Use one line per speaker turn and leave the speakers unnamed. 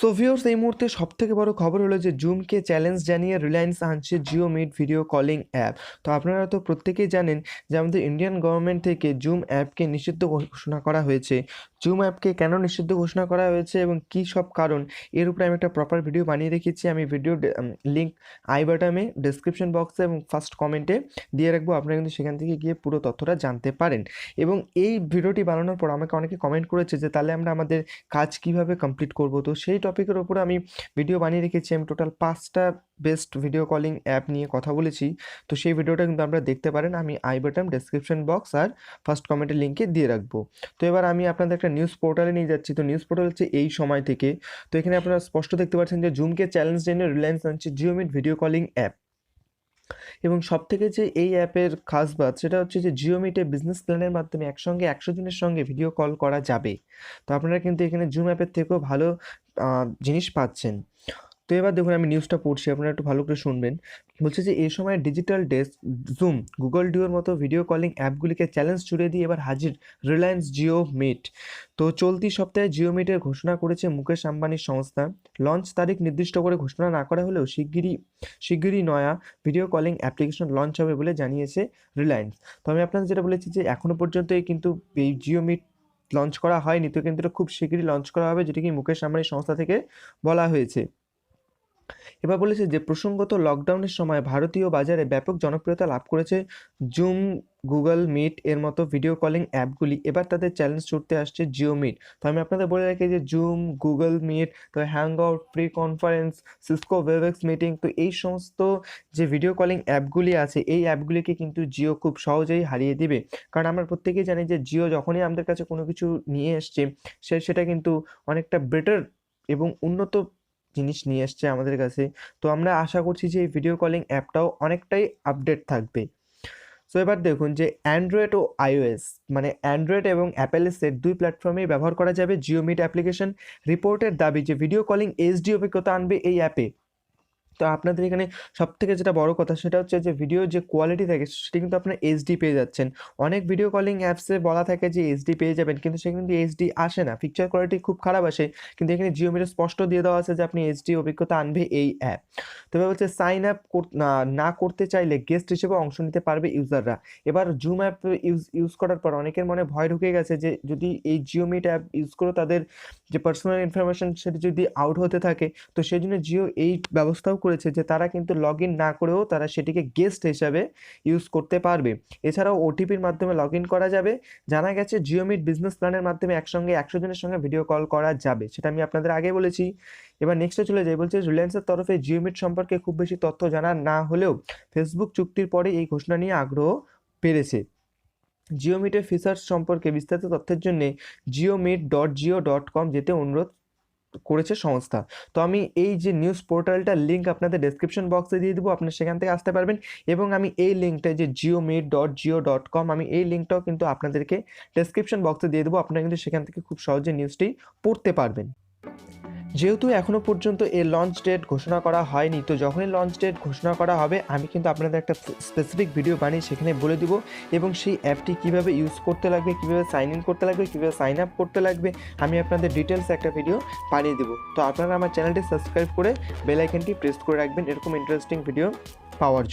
So viewers, এই মুহূর্তে সবথেকে বড় খবর হলো যে জুমকে চ্যালেঞ্জ জানিয়ে রিলায়েন্স আনছে Jio Meet video calling app. তো আপনারা তো প্রত্যেকেই জানেন যে আমাদের ইন্ডিয়ান গভর্নমেন্ট থেকে জুম অ্যাপকে নিষিদ্ধ ঘোষণা করা হয়েছে। জুম অ্যাপকে কেন নিষিদ্ধ ঘোষণা করা হয়েছে এবং কী সব কারণ, এর উপরে আমি একটা প্রপার ভিডিও বানিয়ে রেখেছি। আমি ভিডিও লিঙ্ক আই বাটনে, ডেসক্রিপশন বক্সে এবং ফার্স্ট কমেন্টে দিয়ে রাখবো। আপনারা কিন্তু সেখান থেকে গিয়ে পুরো তথ্যটা জানতে পারেন। এবং এই ভিডিওটি বানানোর পর আমাকে অনেকে কমেন্ট করেছে যে তাহলে আমরা আমাদের কাজ কীভাবে কমপ্লিট করব। তো সেই টপিকের ওপরে আমি ভিডিও বানিয়ে রেখেছি। আমি টোটাল 5টা বেস্ট ভিডিও কলিং অ্যাপ নিয়ে কথা বলেছি। তো সেই ভিডিওটা কিন্তু আপনারা দেখতে পারেন। আমি আই বাটন, ডেসক্রিপশন বক্স আর ফার্স্ট কমেন্টের লিঙ্কে দিয়ে রাখবো। তো এবার আমি আপনাদের একটা নিউজ পোর্টালে নিয়ে যাচ্ছি। তো নিউজ পোর্টাল হচ্ছে এই সময় থেকে। তো এখানে আপনারা স্পষ্ট দেখতে পাচ্ছেন যে জুমকে চ্যালেঞ্জ জেনে রিলায়েন্স আনছে Jio Meet video calling app. এবং সবথেকে যে এই অ্যাপের খাস বাত সেটা হচ্ছে যে জিও মিটে বিজনেস প্ল্যানের মাধ্যমে একসঙ্গে 100 জনের সঙ্গে ভিডিও কল করা যাবে। তো আপনারা কিন্তু এখানে জুম অ্যাপের থেকেও ভালো জিনিস পাচ্ছেন। তো এবার দেখুন, আমি নিউজটা পড়ছি, আপনারা একটু ভালো করে শুনবেন। বলছে যে এই সময় ডিজিটাল ডেস্ক, জুম, গুগল ডিওর মতো ভিডিও কলিং অ্যাপগুলিকে চ্যালেঞ্জ ছুড়ে দিয়ে এবার হাজির রিলায়েন্স জিও মিট। তো চলতি সপ্তাহে জিও মিটের ঘোষণা করেছে মুকেশ আম্বানির সংস্থা। লঞ্চ তারিখ নির্দিষ্ট করে ঘোষণা না করা হলেও শিগগিরই নয়া ভিডিও কলিং অ্যাপ্লিকেশন লঞ্চ হবে বলে জানিয়েছে রিলায়েন্স। তো আমি আপনাদের যেটা বলেছি যে এখনও পর্যন্ত কিন্তু এই জিও মিট লঞ্চ করা হয়নি, তো কিন্তু এটা খুব শিগগিরই লঞ্চ করা হবে, যেটি কি মুকেশ আম্বানির সংস্থা থেকে বলা হয়েছে। এবার বলেছে যে প্রসঙ্গত লকডাউনের সময় ভারতীয় বাজারে ব্যাপক জনপ্রিয়তা লাভ করেছে জুম, গুগল মিট এর মতো ভিডিও কলিং অ্যাপগুলি। এবার তাদের চ্যালেঞ্জ ছুটতে আসছে জিও মিট। তো আমি আপনাদের বলে রাখি যে জুম, গুগল মিট, তো hangout, free conference, Cisco Webex meeting, তো এই সমস্ত যে ভিডিও কলিং অ্যাপগুলি আছে এই অ্যাপগুলিকে কিন্তু জিও খুব সহজেই হারিয়ে দিবে। কারণ আমরা প্রত্যেকেই জানি যে জিও যখনই আমাদের কাছে কোনো কিছু নিয়ে এসছে সেটা কিন্তু অনেকটা বেটার এবং উন্নত জিনিস নিয়ে এসছে আমাদের কাছে। তো আমরা আশা করছি যে এই ভিডিও কলিং অ্যাপটাও অনেকটাই আপডেট থাকবে। সো এবার দেখুন যে অ্যান্ড্রয়েড ও আইওএস, মানে অ্যান্ড্রয়েড এবং অ্যাপেলের সেট দুই প্ল্যাটফর্মেই ব্যবহার করা যাবে জিও মিট অ্যাপ্লিকেশন। রিপোর্টের দাবি যে ভিডিও কলিং এইচডি অভিজ্ঞতা আনবে এই অ্যাপে। তো আপনাদের এখানে সবথেকে যেটা বড় কথা সেটা হচ্ছে যে ভিডিওর যে কোয়ালিটি থাকে সেটা কিন্তু আপনারা এইচডি পেয়ে যাচ্ছেন। অনেক ভিডিও কলিং অ্যাপসে বলা থাকে যে এইচডি পেয়ে যাবেন, কিন্তু সেখানে কিন্তু এইচডি আসে না, পিকচার কোয়ালিটি খুব খারাপ আসে। কিন্তু এখানে জিও মিটে স্পষ্ট দিয়ে দেওয়া আছে যে আপনি এইচডি অভিজ্ঞতা আনবে এই অ্যাপ। তবে হচ্ছে সাইন আপ না করতে চাইলে গেস্ট হিসেবে অংশ নিতে পারবে ইউজাররা। এবার জুম অ্যাপ ইউজ করার পর অনেকের মনে ভয় ঢুকে গেছে যে যদি এই জিও মিট অ্যাপ ইউজ করে তাদের যে পার্সোনাল ইনফরমেশন সেটা যদি আউট হতে থাকে, তো সেই জন্য জিও এই ব্যবস্থাও করেছে যে তারা কিন্তু লগ ইন না করেও তারা সেটিকে গেস্ট হিসাবে ইউজ করতে পারবে। এছাড়াও ওটিপির মাধ্যমে লগ ইন করা যাবে। জানা গেছে জিও মিট বিজনেস প্ল্যানের মাধ্যমে একসঙ্গে 100 জনের সঙ্গে ভিডিও কল করা যাবে, সেটা আমি আপনাদের আগে বলেছি। এবার নেক্সটে চলে যাই। বলছে রিলায়েন্সের তরফে জিও মিট সম্পর্কে খুব বেশি তথ্য জানা না হলেও ফেসবুক চুক্তির পরে এই ঘোষণা নিয়ে আগ্রহ বেড়েছে। জিও মিটের ফিচার্স সম্পর্কে বিস্তারিত তথ্যের জন্য jiomit.jio.com যেতে অনুরোধ করেছে সংস্থা। তো আমি এই যে নিউজ পোর্টালটার লিঙ্ক আপনাদের ডেসক্রিপশন বক্সে দিয়ে দেবো, আপনারা সেখান থেকে আসতে পারবেন। এবং আমি এই লিঙ্কটা যে jiomit.jio.com, আমি এই লিঙ্কটাও কিন্তু আপনাদেরকে ডেসক্রিপশন বক্সে দিয়ে দেবো। আপনারা কিন্তু সেখান থেকে খুব সহজে নিউজটি পড়তে পারবেন। যেহেতু এখনও পর্যন্ত এর লঞ্চ ডেট ঘোষণা করা হয়নি, তো যখনই লঞ্চ ডেট ঘোষণা করা হবে আমি কিন্তু আপনাদের একটা স্পেসিফিক ভিডিও বানিয়ে সেখানে বলে দিব। এবং সেই অ্যাপটি কীভাবে ইউজ করতে লাগবে, কীভাবে সাইন ইন করতে লাগবে, কীভাবে সাইন আপ করতে লাগবে, আমি আপনাদের ডিটেলস একটা ভিডিও বানিয়ে দেবো। তো আপনারা আমার চ্যানেলটি সাবস্ক্রাইব করে বেল আইকনটি প্রেস করে রাখবেন এরকম ইন্টারেস্টিং ভিডিও পাওয়ার জন্য।